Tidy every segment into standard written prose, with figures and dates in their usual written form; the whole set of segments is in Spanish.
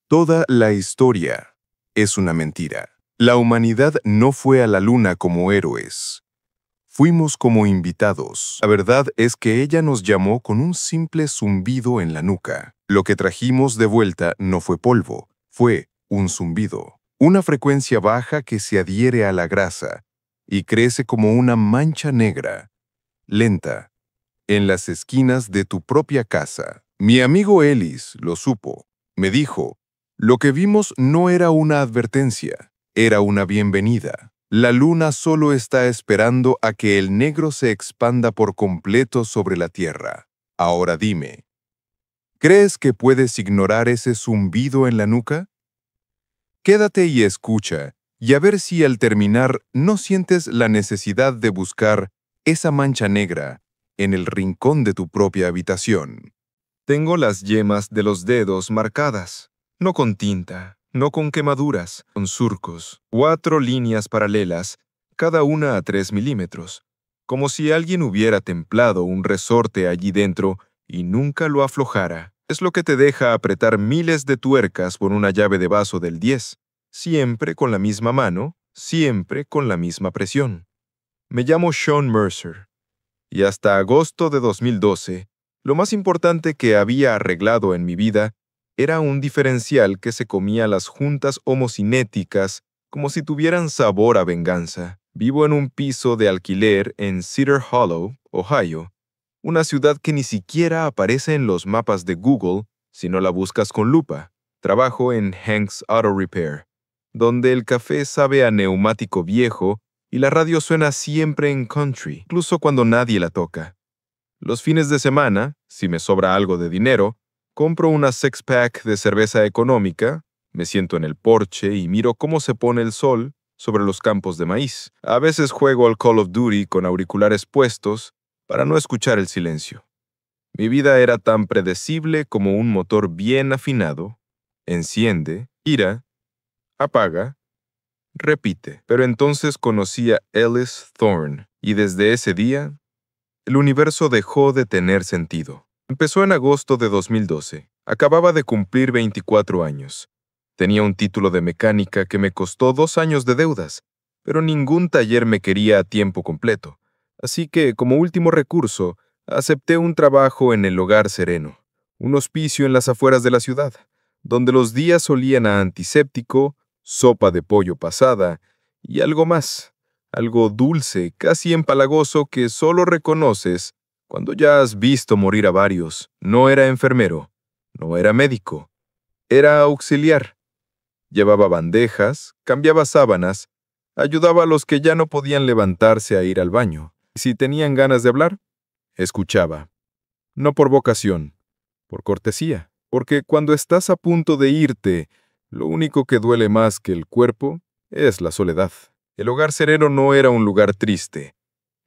Toda la historia es una mentira. La humanidad no fue a la luna como héroes. Fuimos como invitados. La verdad es que ella nos llamó con un simple zumbido en la nuca. Lo que trajimos de vuelta no fue polvo, fue un zumbido. Una frecuencia baja que se adhiere a la grasa y crece como una mancha negra, lenta, en las esquinas de tu propia casa. Mi amigo Ellis lo supo. Me dijo, lo que vimos no era una advertencia, era una bienvenida. La luna solo está esperando a que el negro se expanda por completo sobre la Tierra. Ahora dime, ¿crees que puedes ignorar ese zumbido en la nuca? Quédate y escucha, y a ver si al terminar no sientes la necesidad de buscar esa mancha negra en el rincón de tu propia habitación. Tengo las yemas de los dedos marcadas, no con tinta, no con quemaduras, con surcos, 4 líneas paralelas, cada una a 3 milímetros, como si alguien hubiera templado un resorte allí dentro y nunca lo aflojara. Es lo que te deja apretar miles de tuercas por una llave de vaso del 10, siempre con la misma mano, siempre con la misma presión. Me llamo Sean Mercer, y hasta agosto de 2012, lo más importante que había arreglado en mi vida era un diferencial que se comía las juntas homocinéticas como si tuvieran sabor a venganza. Vivo en un piso de alquiler en Cedar Hollow, Ohio, una ciudad que ni siquiera aparece en los mapas de Google si no la buscas con lupa. Trabajo en Hank's Auto Repair, donde el café sabe a neumático viejo y la radio suena siempre en country, incluso cuando nadie la toca. Los fines de semana, si me sobra algo de dinero, compro una six-pack de cerveza económica, me siento en el porche y miro cómo se pone el sol sobre los campos de maíz. A veces juego al Call of Duty con auriculares puestos para no escuchar el silencio. Mi vida era tan predecible como un motor bien afinado. Enciende, gira, apaga, repite. Pero entonces conocí a Ellis Thorne, y desde ese día, el universo dejó de tener sentido. Empezó en agosto de 2012. Acababa de cumplir 24 años. Tenía un título de mecánica que me costó 2 años de deudas, pero ningún taller me quería a tiempo completo. Así que, como último recurso, acepté un trabajo en el Hogar Sereno, un hospicio en las afueras de la ciudad, donde los días olían a antiséptico, sopa de pollo pasada y algo más. Algo dulce, casi empalagoso que solo reconoces cuando ya has visto morir a varios. No era enfermero, no era médico, era auxiliar. Llevaba bandejas, cambiaba sábanas, ayudaba a los que ya no podían levantarse a ir al baño. Y si tenían ganas de hablar, escuchaba. No por vocación, por cortesía. Porque cuando estás a punto de irte, lo único que duele más que el cuerpo es la soledad. El Hogar Sereno no era un lugar triste,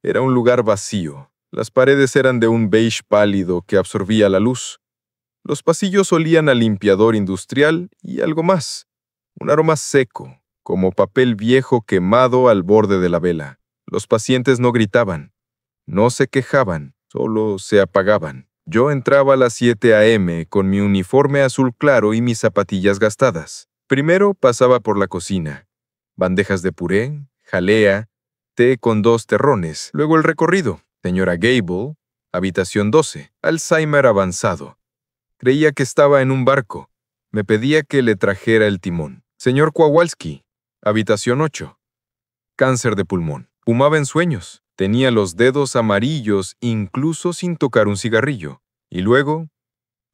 era un lugar vacío. Las paredes eran de un beige pálido que absorbía la luz. Los pasillos olían a limpiador industrial y algo más, un aroma seco, como papel viejo quemado al borde de la vela. Los pacientes no gritaban, no se quejaban, solo se apagaban. Yo entraba a las 7 a.m. con mi uniforme azul claro y mis zapatillas gastadas. Primero pasaba por la cocina. Bandejas de puré, jalea, té con 2 terrones. Luego el recorrido. Señora Gable, habitación 12. Alzheimer avanzado. Creía que estaba en un barco. Me pedía que le trajera el timón. Señor Kowalski, habitación 8. Cáncer de pulmón. Fumaba en sueños. Tenía los dedos amarillos incluso sin tocar un cigarrillo. Y luego,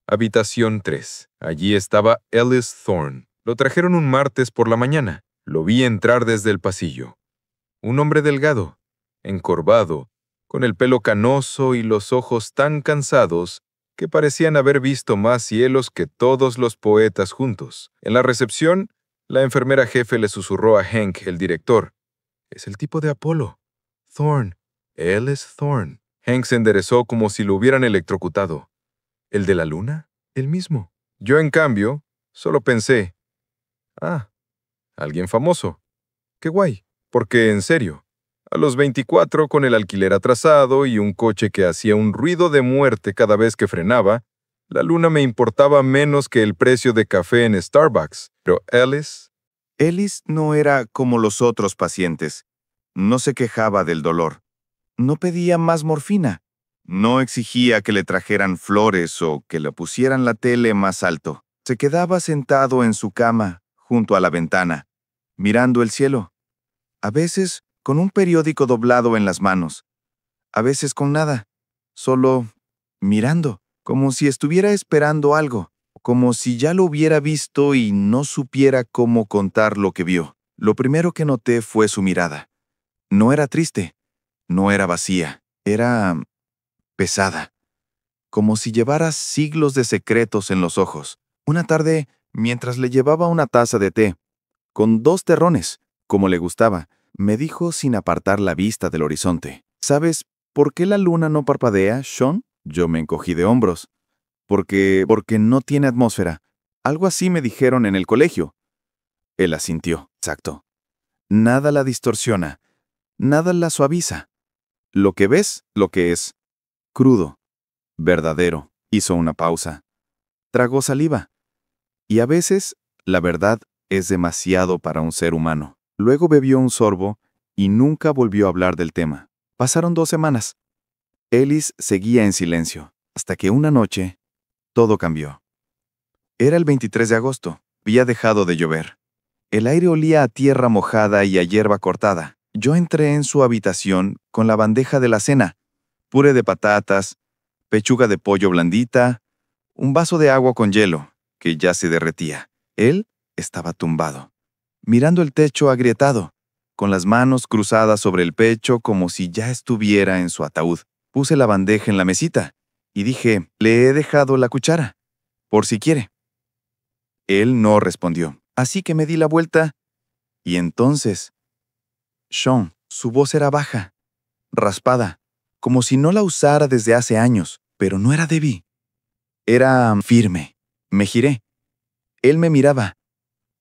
habitación 3. Allí estaba Ellis Thorne. Lo trajeron un martes por la mañana. Lo vi entrar desde el pasillo. Un hombre delgado, encorvado, con el pelo canoso y los ojos tan cansados que parecían haber visto más cielos que todos los poetas juntos. En la recepción, la enfermera jefe le susurró a Hank, el director. «Es el tipo de Apolo. Thorne. Ellis Thorne». Hank se enderezó como si lo hubieran electrocutado. ¿El de la luna? El mismo. Yo, en cambio, solo pensé, alguien famoso. ¡Qué guay! Porque, en serio, a los 24, con el alquiler atrasado y un coche que hacía un ruido de muerte cada vez que frenaba, La luna me importaba menos que el precio de café en Starbucks, pero Ellis no era como los otros pacientes. No se quejaba del dolor. No pedía más morfina. No exigía que le trajeran flores o que le pusieran la tele más alto. Se quedaba sentado en su cama, junto a la ventana, mirando el cielo. A veces con un periódico doblado en las manos. A veces con nada. Solo mirando, como si estuviera esperando algo. Como si ya lo hubiera visto y no supiera cómo contar lo que vio. Lo primero que noté fue su mirada. No era triste, no era vacía, era pesada, como si llevara siglos de secretos en los ojos. Una tarde, mientras le llevaba una taza de té, con 2 terrones, como le gustaba, me dijo sin apartar la vista del horizonte: ¿Sabes por qué la luna no parpadea, Sean? Yo me encogí de hombros. Porque no tiene atmósfera. Algo así me dijeron en el colegio. Él asintió. Exacto. Nada la distorsiona. Nada la suaviza. Lo que ves, lo que es. Crudo. Verdadero. Hizo una pausa. Tragó saliva. Y a veces, la verdad es demasiado para un ser humano. Luego bebió un sorbo y nunca volvió a hablar del tema. Pasaron 2 semanas. Ellis seguía en silencio, hasta que una noche todo cambió. Era el 23 de agosto. Había dejado de llover. El aire olía a tierra mojada y a hierba cortada. Yo entré en su habitación con la bandeja de la cena, puré de patatas, pechuga de pollo blandita, un vaso de agua con hielo, que ya se derretía. Él estaba tumbado, mirando el techo agrietado, con las manos cruzadas sobre el pecho como si ya estuviera en su ataúd. Puse la bandeja en la mesita y dije: «Le he dejado la cuchara, por si quiere». Él no respondió, así que me di la vuelta y entonces, Sean, su voz era baja, raspada, como si no la usara desde hace años, pero no era Debbie. Era firme. Me giré. Él me miraba.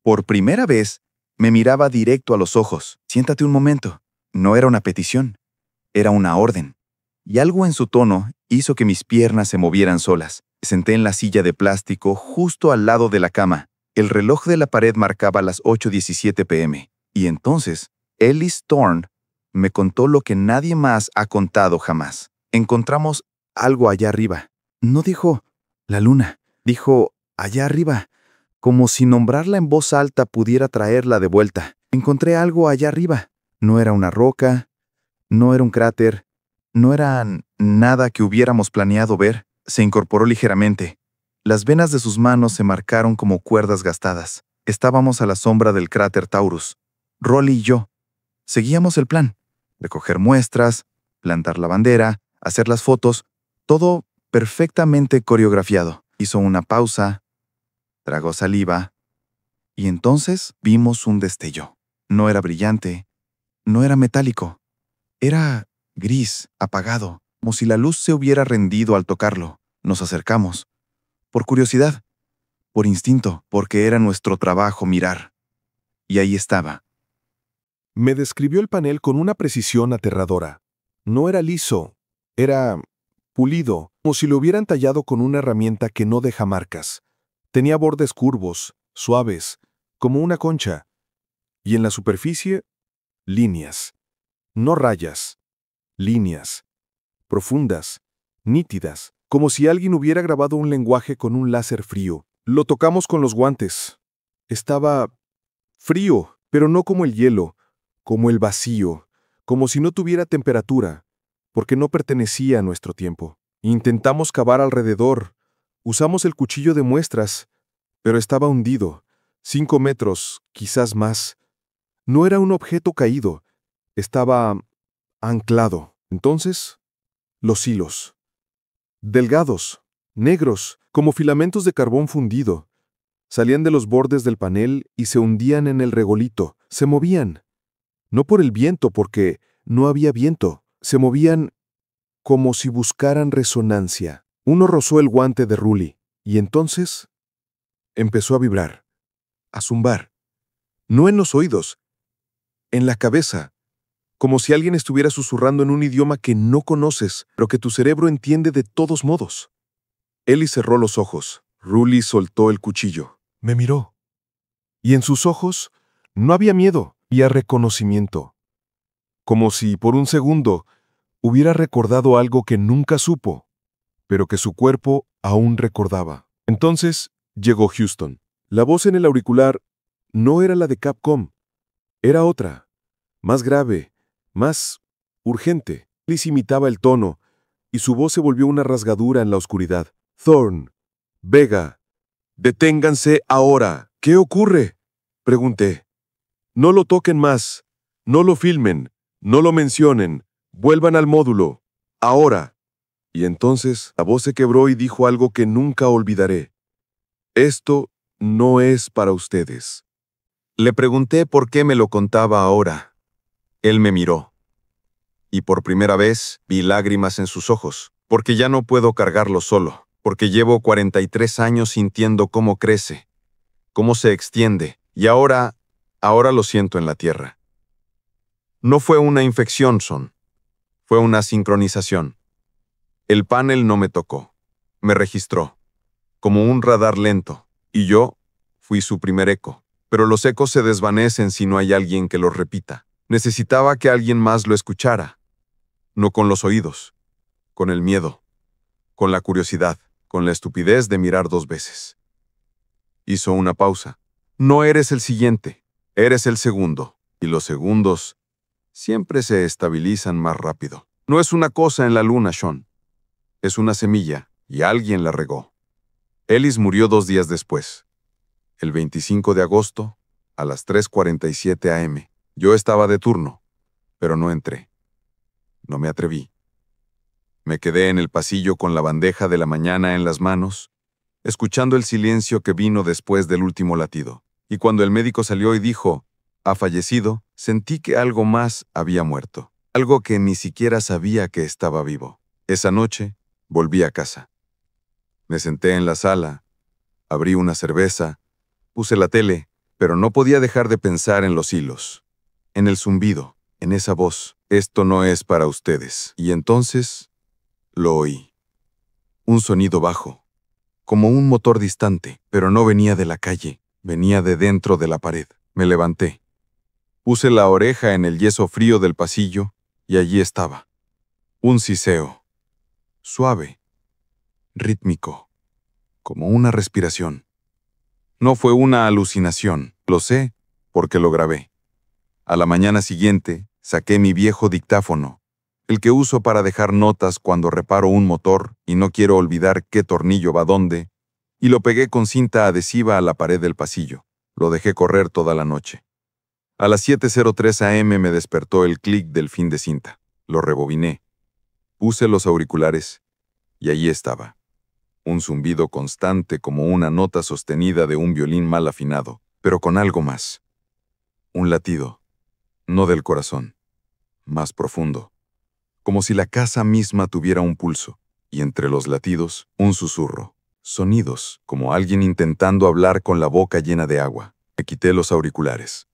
Por primera vez, me miraba directo a los ojos. «Siéntate un momento». No era una petición, era una orden. Y algo en su tono hizo que mis piernas se movieran solas. Me senté en la silla de plástico justo al lado de la cama. El reloj de la pared marcaba las 8:17 p.m. Y entonces, Ellis Thorne me contó lo que nadie más ha contado jamás. Encontramos algo allá arriba. No dijo la luna, dijo allá arriba, como si nombrarla en voz alta pudiera traerla de vuelta. Encontré algo allá arriba. No era una roca, no era un cráter, no era nada que hubiéramos planeado ver. Se incorporó ligeramente. Las venas de sus manos se marcaron como cuerdas gastadas. Estábamos a la sombra del cráter Taurus. Rolly y yo. Seguíamos el plan. Recoger muestras, plantar la bandera, hacer las fotos, todo perfectamente coreografiado. Hizo una pausa, tragó saliva, y entonces vimos un destello. No era brillante, no era metálico. Era gris, apagado, como si la luz se hubiera rendido al tocarlo. Nos acercamos. Por curiosidad, por instinto, porque era nuestro trabajo mirar. Y ahí estaba. Me describió el panel con una precisión aterradora. No era liso, era pulido, como si lo hubieran tallado con una herramienta que no deja marcas. Tenía bordes curvos, suaves, como una concha. Y en la superficie, líneas. No rayas, líneas. Profundas, nítidas, como si alguien hubiera grabado un lenguaje con un láser frío. Lo tocamos con los guantes. Estaba frío, pero no como el hielo, como el vacío, como si no tuviera temperatura, porque no pertenecía a nuestro tiempo. Intentamos cavar alrededor. Usamos el cuchillo de muestras, pero estaba hundido, 5 metros, quizás más. No era un objeto caído, estaba anclado. Entonces, los hilos. Delgados, negros, como filamentos de carbón fundido. Salían de los bordes del panel y se hundían en el regolito. Se movían. No por el viento, porque no había viento. Se movían como si buscaran resonancia. Uno rozó el guante de Rolly y entonces empezó a vibrar, a zumbar. No en los oídos, en la cabeza. Como si alguien estuviera susurrando en un idioma que no conoces, pero que tu cerebro entiende de todos modos. Ellis cerró los ojos. Ruli soltó el cuchillo. Me miró. Y en sus ojos no había miedo, había reconocimiento. Como si por un segundo hubiera recordado algo que nunca supo, pero que su cuerpo aún recordaba. Entonces llegó Houston. La voz en el auricular no era la de Capcom, era otra, más grave, más urgente. Ellis imitaba el tono, y su voz se volvió una rasgadura en la oscuridad. Thorne, Vega, deténganse ahora. ¿Qué ocurre? Pregunté. No lo toquen más, no lo filmen, no lo mencionen, vuelvan al módulo, ahora. Y entonces la voz se quebró y dijo algo que nunca olvidaré. Esto no es para ustedes. Le pregunté por qué me lo contaba ahora. Él me miró. Y por primera vez vi lágrimas en sus ojos, porque ya no puedo cargarlo solo, porque llevo 43 años sintiendo cómo crece, cómo se extiende, y ahora lo siento en la tierra. No fue una infección, Son. Fue una sincronización. El panel no me tocó. Me registró, como un radar lento, y yo fui su primer eco. Pero los ecos se desvanecen si no hay alguien que los repita. Necesitaba que alguien más lo escuchara. No con los oídos, con el miedo, con la curiosidad, con la estupidez de mirar 2 veces. Hizo una pausa. No eres el siguiente, eres el segundo. Y los segundos siempre se estabilizan más rápido. No es una cosa en la luna, Sean. Es una semilla, y alguien la regó. Ellis murió 2 días después. El 25 de agosto, a las 3:47 a.m. Yo estaba de turno, pero no entré. No me atreví. Me quedé en el pasillo con la bandeja de la mañana en las manos, escuchando el silencio que vino después del último latido. Y cuando el médico salió y dijo, «Ha fallecido», sentí que algo más había muerto. Algo que ni siquiera sabía que estaba vivo. Esa noche, volví a casa. Me senté en la sala, abrí una cerveza, puse la tele, pero no podía dejar de pensar en los hilos, en el zumbido, en esa voz. Esto no es para ustedes. Y entonces lo oí. Un sonido bajo, como un motor distante, pero no venía de la calle, venía de dentro de la pared. Me levanté. Puse la oreja en el yeso frío del pasillo y allí estaba. Un siseo. Suave, rítmico, como una respiración. No fue una alucinación, lo sé, porque lo grabé. A la mañana siguiente, saqué mi viejo dictáfono, el que uso para dejar notas cuando reparo un motor y no quiero olvidar qué tornillo va dónde, y lo pegué con cinta adhesiva a la pared del pasillo. Lo dejé correr toda la noche. A las 7:03 a.m. me despertó el clic del fin de cinta. Lo rebobiné. Puse los auriculares y allí estaba. Un zumbido constante como una nota sostenida de un violín mal afinado, pero con algo más. Un latido, no del corazón, más profundo, como si la casa misma tuviera un pulso, y entre los latidos, un susurro, sonidos, como alguien intentando hablar con la boca llena de agua. Me quité los auriculares.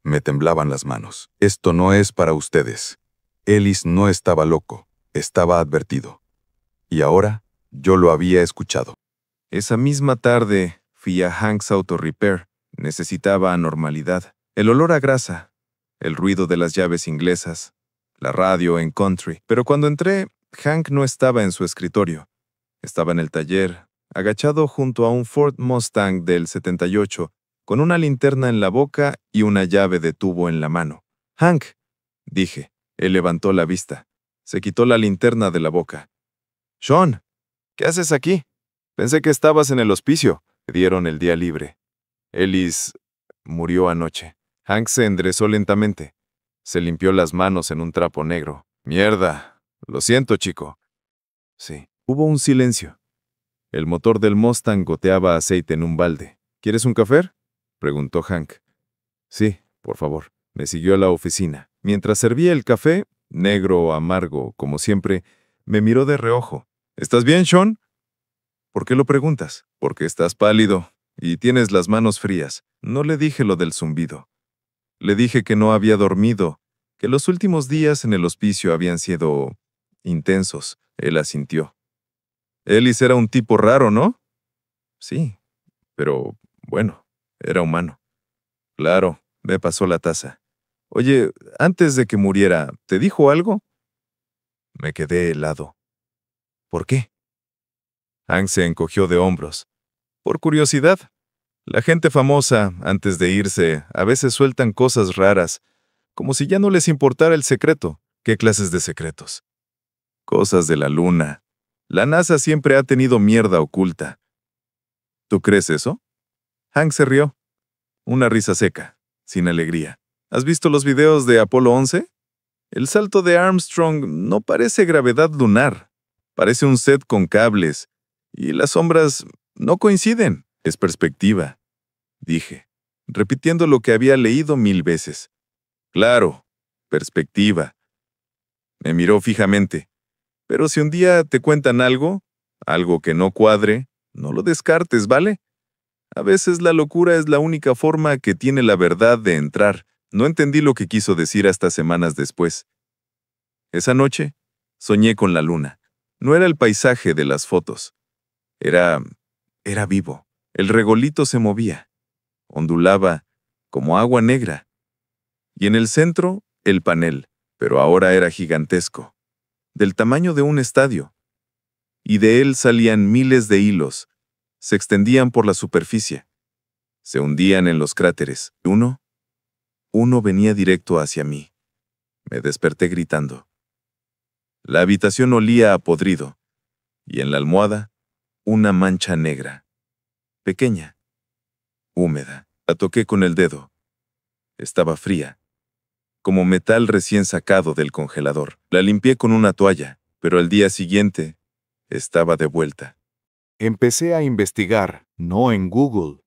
Me temblaban las manos. Esto no es para ustedes. Ellis no estaba loco, estaba advertido. Y ahora, yo lo había escuchado. Esa misma tarde, fui a Hank's Auto Repair. Necesitaba anormalidad. El olor a grasa, el ruido de las llaves inglesas, la radio en country. Pero cuando entré, Hank no estaba en su escritorio. Estaba en el taller, agachado junto a un Ford Mustang del 78, con una linterna en la boca y una llave de tubo en la mano. «Hank», dije. Él levantó la vista. Se quitó la linterna de la boca. «Sean, ¿qué haces aquí? Pensé que estabas en el hospicio». Me dieron el día libre. Ellis murió anoche. Hank se enderezó lentamente. Se limpió las manos en un trapo negro. «Mierda. Lo siento, chico». Sí. Hubo un silencio. El motor del Mustang goteaba aceite en un balde. «¿Quieres un café?», preguntó Hank. «Sí, por favor». Me siguió a la oficina. Mientras servía el café, negro o amargo, como siempre, me miró de reojo. «¿Estás bien, Sean?» «¿Por qué lo preguntas?» «Porque estás pálido y tienes las manos frías». No le dije lo del zumbido. Le dije que no había dormido, que los últimos días en el hospicio habían sido intensos. Él asintió. Ellis era un tipo raro, ¿no? Sí, pero bueno, era humano. Claro, me pasó la taza. Oye, antes de que muriera, ¿te dijo algo? Me quedé helado. ¿Por qué? Hank se encogió de hombros. Por curiosidad. La gente famosa, antes de irse, a veces sueltan cosas raras, como si ya no les importara el secreto. ¿Qué clases de secretos? Cosas de la luna. La NASA siempre ha tenido mierda oculta. ¿Tú crees eso? Hank se rió. Una risa seca, sin alegría. ¿Has visto los videos de Apolo 11? El salto de Armstrong no parece gravedad lunar. Parece un set con cables. Y las sombras no coinciden. Es perspectiva, dije, repitiendo lo que había leído 1000 veces. Claro, perspectiva. Me miró fijamente. Pero si un día te cuentan algo que no cuadre, no lo descartes, ¿vale? A veces la locura es la única forma que tiene la verdad de entrar. No entendí lo que quiso decir hasta semanas después. Esa noche, soñé con la luna. No era el paisaje de las fotos. Era vivo. El regolito se movía. Ondulaba como agua negra. Y en el centro, el panel, pero ahora era gigantesco, del tamaño de un estadio. Y de él salían miles de hilos. Se extendían por la superficie. Se hundían en los cráteres. Uno venía directo hacia mí. Me desperté gritando. La habitación olía a podrido, y en la almohada, una mancha negra. Pequeña, húmeda. La toqué con el dedo. Estaba fría, como metal recién sacado del congelador. La limpié con una toalla, pero al día siguiente, estaba de vuelta. Empecé a investigar, no en Google,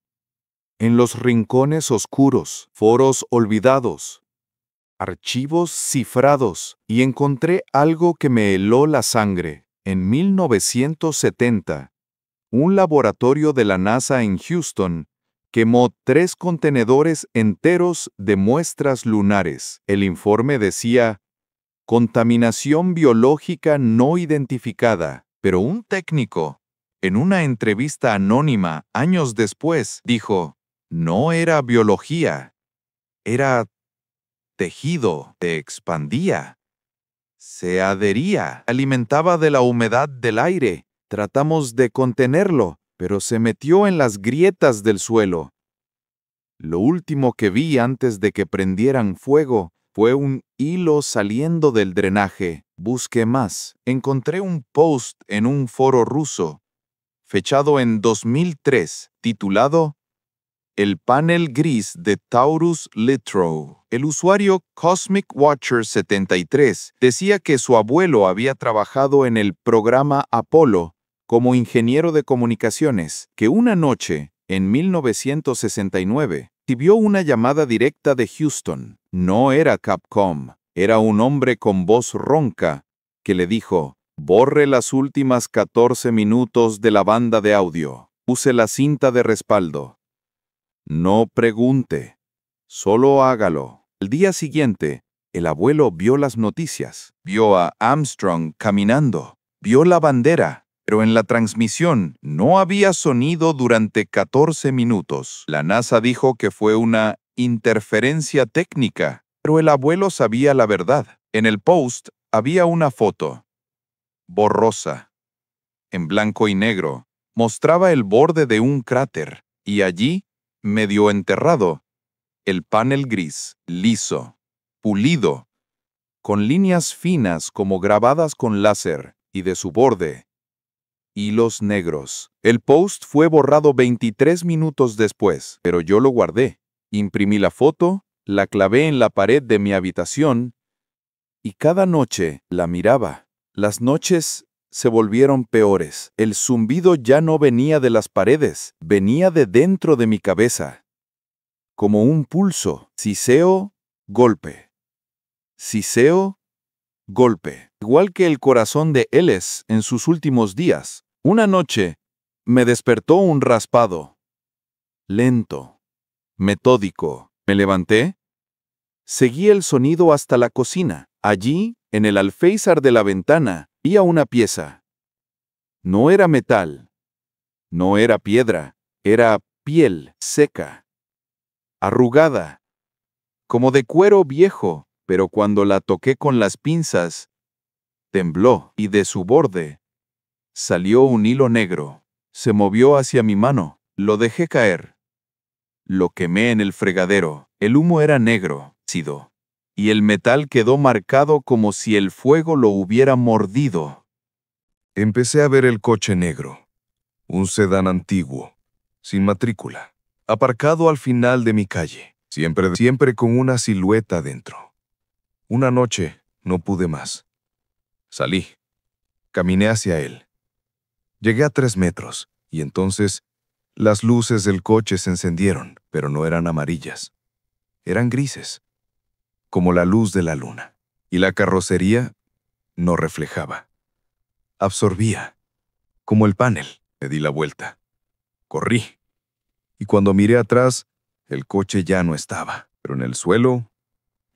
en los rincones oscuros, foros olvidados, archivos cifrados, y encontré algo que me heló la sangre. En 1970, un laboratorio de la NASA en Houston quemó 3 contenedores enteros de muestras lunares. El informe decía, contaminación biológica no identificada, pero un técnico, en una entrevista anónima años después, dijo, no era biología, era tejido, se expandía, se adhería, alimentaba de la humedad del aire. Tratamos de contenerlo, pero se metió en las grietas del suelo. Lo último que vi antes de que prendieran fuego fue un hilo saliendo del drenaje. Busqué más. Encontré un post en un foro ruso, fechado en 2003, titulado El panel gris de Taurus Littrow. El usuario Cosmic Watcher 73 decía que su abuelo había trabajado en el programa Apolo como ingeniero de comunicaciones, que una noche, en 1969, recibió una llamada directa de Houston. No era Capcom, era un hombre con voz ronca que le dijo, borre las últimas 14 minutos de la banda de audio, use la cinta de respaldo. No pregunte, solo hágalo. Al día siguiente, el abuelo vio las noticias, vio a Armstrong caminando, vio la bandera, pero en la transmisión no había sonido durante 14 minutos. La NASA dijo que fue una interferencia técnica, pero el abuelo sabía la verdad. En el post había una foto, borrosa, en blanco y negro, mostraba el borde de un cráter, y allí, medio enterrado, el panel gris, liso, pulido, con líneas finas como grabadas con láser, y de su borde, hilos negros. El post fue borrado 23 minutos después, pero yo lo guardé. Imprimí la foto, la clavé en la pared de mi habitación, y cada noche la miraba. Las noches se volvieron peores. El zumbido ya no venía de las paredes, venía de dentro de mi cabeza. Como un pulso. Siseo, golpe. Siseo, golpe. Igual que el corazón de Ellis en sus últimos días. Una noche me despertó un raspado. Lento, metódico. Me levanté. Seguí el sonido hasta la cocina. Allí, en el alféizar de la ventana, vi una pieza. No era metal, no era piedra, era piel seca, arrugada, como de cuero viejo, pero cuando la toqué con las pinzas, tembló y de su borde salió un hilo negro. Se movió hacia mi mano, lo dejé caer. Lo quemé en el fregadero. El humo era negro, ácido, y el metal quedó marcado como si el fuego lo hubiera mordido. Empecé a ver el coche negro, un sedán antiguo, sin matrícula, aparcado al final de mi calle, siempre con una silueta dentro. Una noche no pude más. Salí, caminé hacia él. Llegué a 3 metros, y entonces las luces del coche se encendieron, pero no eran amarillas. Eran grises, como la luz de la luna. Y la carrocería no reflejaba. Absorbía, como el panel. Me di la vuelta. Corrí. Y cuando miré atrás, el coche ya no estaba, pero en el suelo,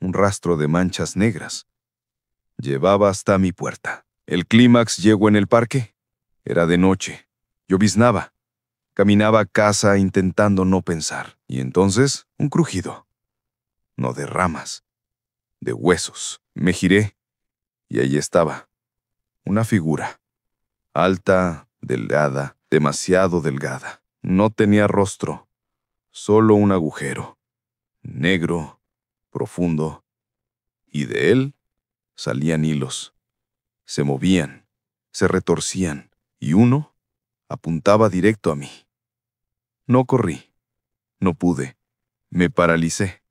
un rastro de manchas negras. Llevaba hasta mi puerta. El clímax llegó en el parque. Era de noche. Lloviznaba. Caminaba a casa intentando no pensar. Y entonces, un crujido. No de ramas, de huesos. Me giré, y allí estaba. Una figura. Alta, delgada, demasiado delgada. No tenía rostro, solo un agujero. Negro, profundo. Y de él salían hilos. Se movían, se retorcían, y uno apuntaba directo a mí. No corrí, no pude, me paralicé.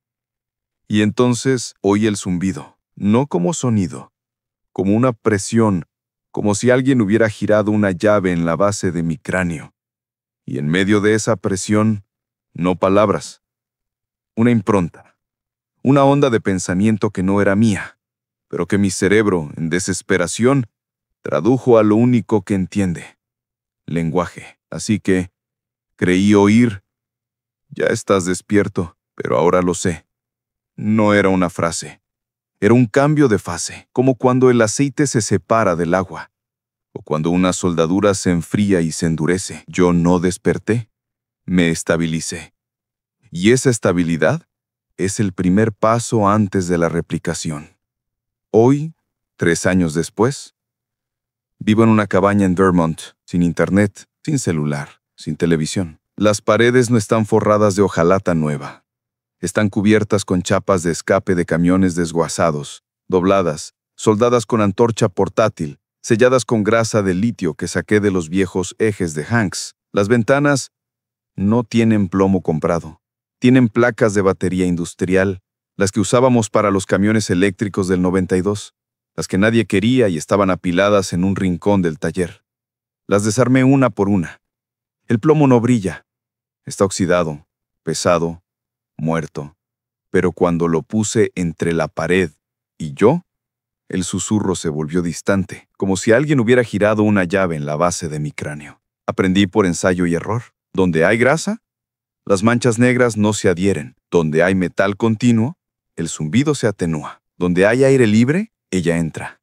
Y entonces oí el zumbido, no como sonido, como una presión, como si alguien hubiera girado una llave en la base de mi cráneo. Y en medio de esa presión, no palabras, una impronta, una onda de pensamiento que no era mía, pero que mi cerebro, en desesperación, tradujo a lo único que entiende: lenguaje. Así que creí oír: ya estás despierto, pero ahora lo sé. No era una frase. Era un cambio de fase, como cuando el aceite se separa del agua, o cuando una soldadura se enfría y se endurece. Yo no desperté, me estabilicé. Y esa estabilidad es el primer paso antes de la replicación. Hoy, 3 años después, vivo en una cabaña en Vermont, sin internet, sin celular, sin televisión. Las paredes no están forradas de hojalata nueva. Están cubiertas con chapas de escape de camiones desguazados, dobladas, soldadas con antorcha portátil, selladas con grasa de litio que saqué de los viejos ejes de Hanks. Las ventanas no tienen plomo comprado. Tienen placas de batería industrial, las que usábamos para los camiones eléctricos del 92, las que nadie quería y estaban apiladas en un rincón del taller. Las desarmé una por una. El plomo no brilla. Está oxidado, pesado, muerto. Pero cuando lo puse entre la pared y yo, el susurro se volvió distante, como si alguien hubiera girado una llave en la base de mi cráneo. Aprendí por ensayo y error. Donde hay grasa, las manchas negras no se adhieren. Donde hay metal continuo, el zumbido se atenúa. Donde hay aire libre, ella entra.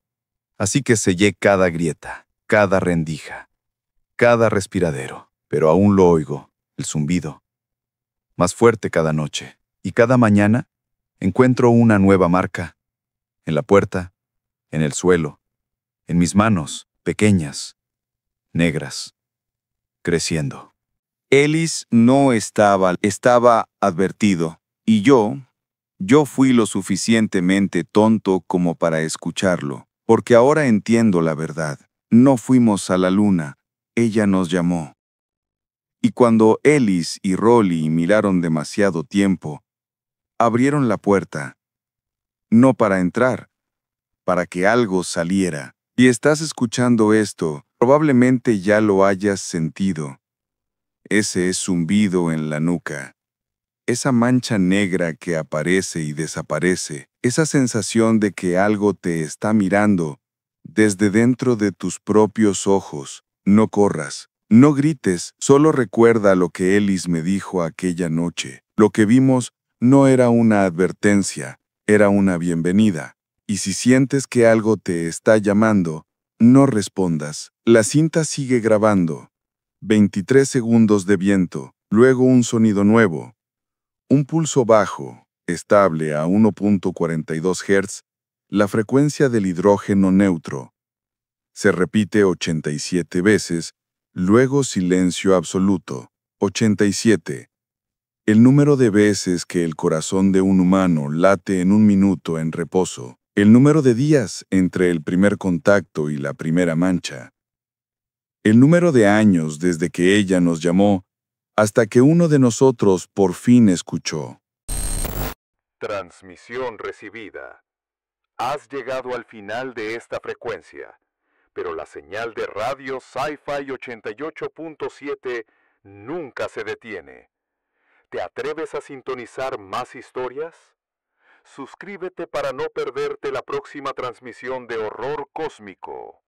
Así que sellé cada grieta, cada rendija, cada respiradero. Pero aún lo oigo, el zumbido. Más fuerte cada noche. Y cada mañana encuentro una nueva marca. En la puerta, en el suelo, en mis manos, pequeñas, negras, creciendo. Ellis no estaba advertido, y yo fui lo suficientemente tonto como para escucharlo, porque ahora entiendo la verdad. No fuimos a la luna, ella nos llamó. Y cuando Ellis y Rolly miraron demasiado tiempo, abrieron la puerta, no para entrar, para que algo saliera. Y estás escuchando esto, probablemente ya lo hayas sentido. Ese zumbido en la nuca, esa mancha negra que aparece y desaparece, esa sensación de que algo te está mirando desde dentro de tus propios ojos. No corras, no grites, solo recuerda lo que Ellis me dijo aquella noche. Lo que vimos no era una advertencia, era una bienvenida. Y si sientes que algo te está llamando, No respondas. La cinta sigue grabando. 23 segundos de viento, luego un sonido nuevo. Un pulso bajo, estable a 1.42 Hz, la frecuencia del hidrógeno neutro. Se repite 87 veces, luego silencio absoluto. 87. El número de veces que el corazón de un humano late en un minuto en reposo. El número de días entre el primer contacto y la primera mancha. El número de años desde que ella nos llamó hasta que uno de nosotros por fin escuchó. Transmisión recibida. Has llegado al final de esta frecuencia, pero la señal de radio Sci-Fi 88.7 nunca se detiene. ¿Te atreves a sintonizar más historias? Suscríbete para no perderte la próxima transmisión de horror cósmico.